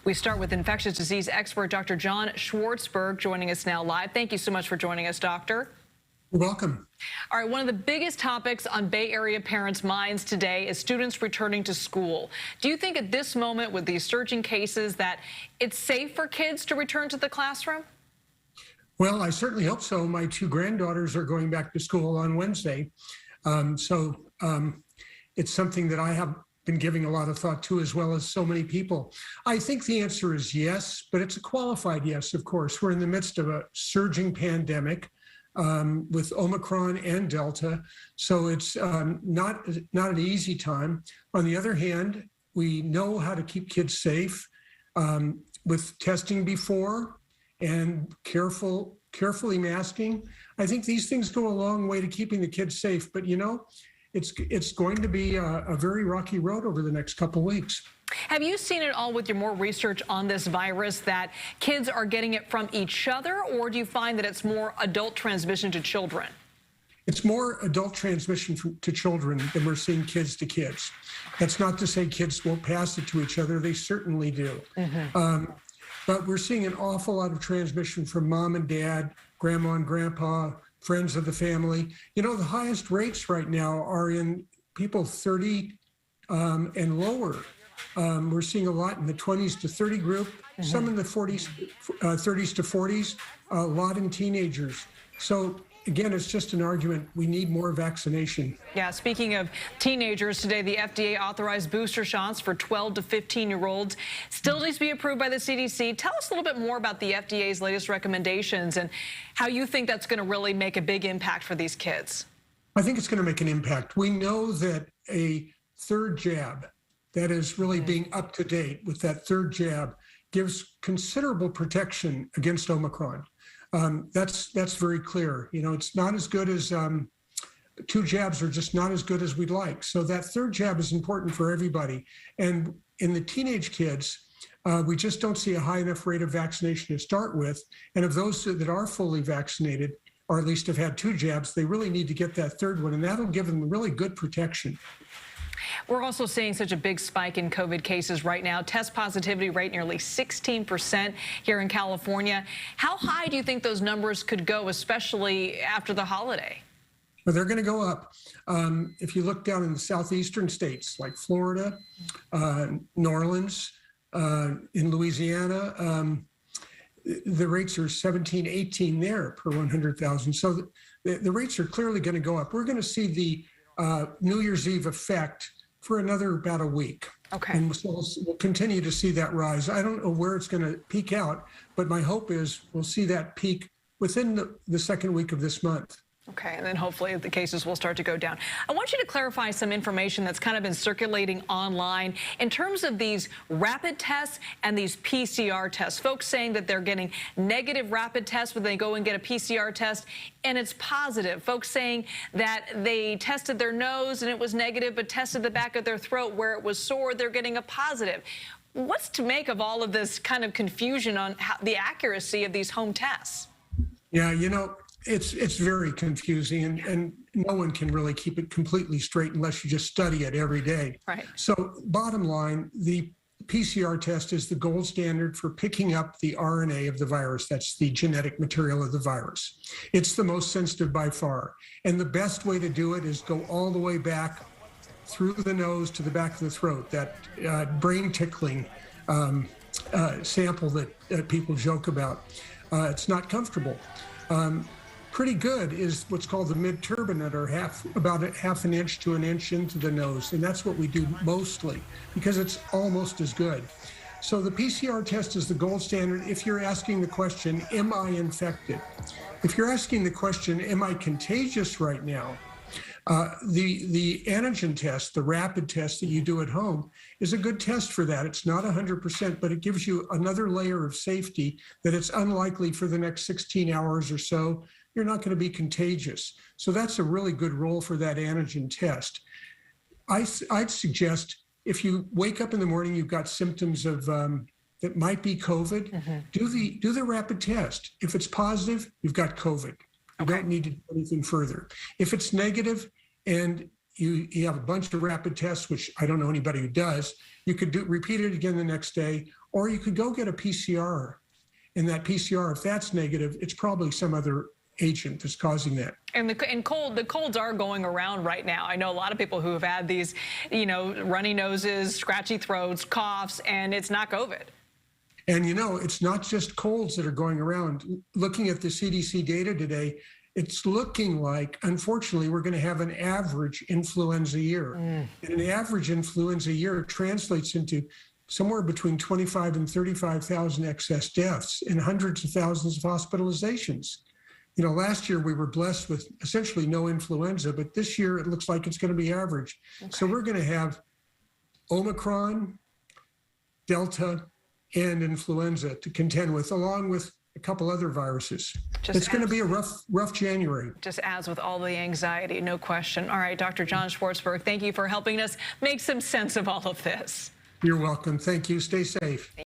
We start with infectious disease expert Dr. John Schwartzberg joining us now live. Thank you so much for joining us, doctor. You're welcome. All right, one of the biggest topics on Bay Area parents' minds today is students returning to school. Do you think at this moment with these surging cases that it's safe for kids to return to the classroom? Well, I certainly hope so. My two granddaughters are going back to school on Wednesday. It's something that I have been giving a lot of thought to, as well as so many people. I think the answer is yes, but it's a qualified yes, of course. We're in the midst of a surging pandemic with Omicron and Delta, so it's not an easy time. On the other hand, we know how to keep kids safe with testing before and carefully masking. I think these things go a long way to keeping the kids safe, but you know, it's going to be a very rocky road over the next couple of weeks. Have you seen it all with your more research on this virus that kids are getting it from each other, or do you find that it's more adult transmission to children? It's more adult transmission to children than we're seeing kids to kids. That's not to say kids won't pass it to each other. They certainly do. But we're seeing an awful lot of transmission from mom and dad, grandma and grandpa, friends of the family. You know, the highest rates right now are in people 30 and lower. We're seeing a lot in the 20s to 30 group, some in the 40s, 30s to 40s, a lot in teenagers. So again, it's just an argument. We need more vaccination. Yeah, speaking of teenagers, today the FDA authorized booster shots for 12 to 15-year-olds. Still needs to be approved by the CDC. Tell us a little bit more about the FDA's latest recommendations and how you think that's going to really make a big impact for these kids. I think it's going to make an impact. We know that a third jab, that is really being up to date with that third jab, gives considerable protection against Omicron. That's very clear. You know, it's not as good as two jabs are just not as good as we'd like. So that third jab is important for everybody. And in the teenage kids, we just don't see a high enough rate of vaccination to start with. And of those that are fully vaccinated, or at least have had two jabs, they really need to get that third one, and that'll give them really good protection. We're also seeing such a big spike in COVID cases right now. Test positivity rate nearly 16% here in California. How high do you think those numbers could go, especially after the holiday? Well, they're going to go up. If you look down in the southeastern states like Florida, New Orleans, in Louisiana, the rates are 17, 18 there per 100,000. So the rates are clearly going to go up. We're going to see the New Year's Eve effect for about a week. Okay. And so we'll continue to see that rise. I don't know where it's going to peak out, but my hope is we'll see that peak within the second week of this month. Okay, and then hopefully the cases will start to go down. I want you to clarify some information that's kind of been circulating online in terms of these rapid tests and these PCR tests. Folks saying that they're getting negative rapid tests when they go and get a PCR test and it's positive. Folks saying that they tested their nose and it was negative, but tested the back of their throat where it was sore, they're getting a positive. What's to make of all of this kind of confusion on the accuracy of these home tests? Yeah, you know, it's very confusing, and no one can really keep it completely straight unless you just study it every day. Right. So bottom line, the PCR test is the gold standard for picking up the RNA of the virus. That's the genetic material of the virus. It's the most sensitive by far. And the best way to do it is go all the way back through the nose to the back of the throat, that brain tickling sample that people joke about. It's not comfortable. Pretty good is what's called the mid-turbinate, or about half an inch to an inch into the nose. And that's what we do mostly because it's almost as good. So the PCR test is the gold standard if you're asking the question, am I infected? If you're asking the question, am I contagious right now? The antigen test, the rapid test that you do at home, is a good test for that. It's not 100%, but it gives you another layer of safety that it's unlikely for the next 16 hours or so you're not going to be contagious. So that's a really good role for that antigen test. I'd suggest if you wake up in the morning, you've got symptoms of that might be COVID, do the rapid test. If it's positive, you've got COVID. You don't need to do anything further. If it's negative and you have a bunch of rapid tests, which I don't know anybody who does, you could repeat it again the next day, Or you could go get a PCR, and that PCR, if that's negative, it's probably some other agent that's causing that. And the colds are going around right now. I know a lot of people who have had these, runny noses, scratchy throats, coughs, and it's not COVID. And it's not just colds that are going around. Looking at the CDC data today, it's looking like, unfortunately, we're going to have an average influenza year. And an average influenza year translates into somewhere between 25 and 35,000 excess deaths and hundreds of thousands of hospitalizations. Last year we were blessed with essentially no influenza, but this year it looks like it's going to be average. Okay. So we're going to have Omicron, Delta, and influenza to contend with, along with a couple other viruses. It's going to be a rough January. Just as with all the anxiety, no question. All right, Dr. John Schwartzberg, thank you for helping us make some sense of all of this. You're welcome. Thank you. Stay safe.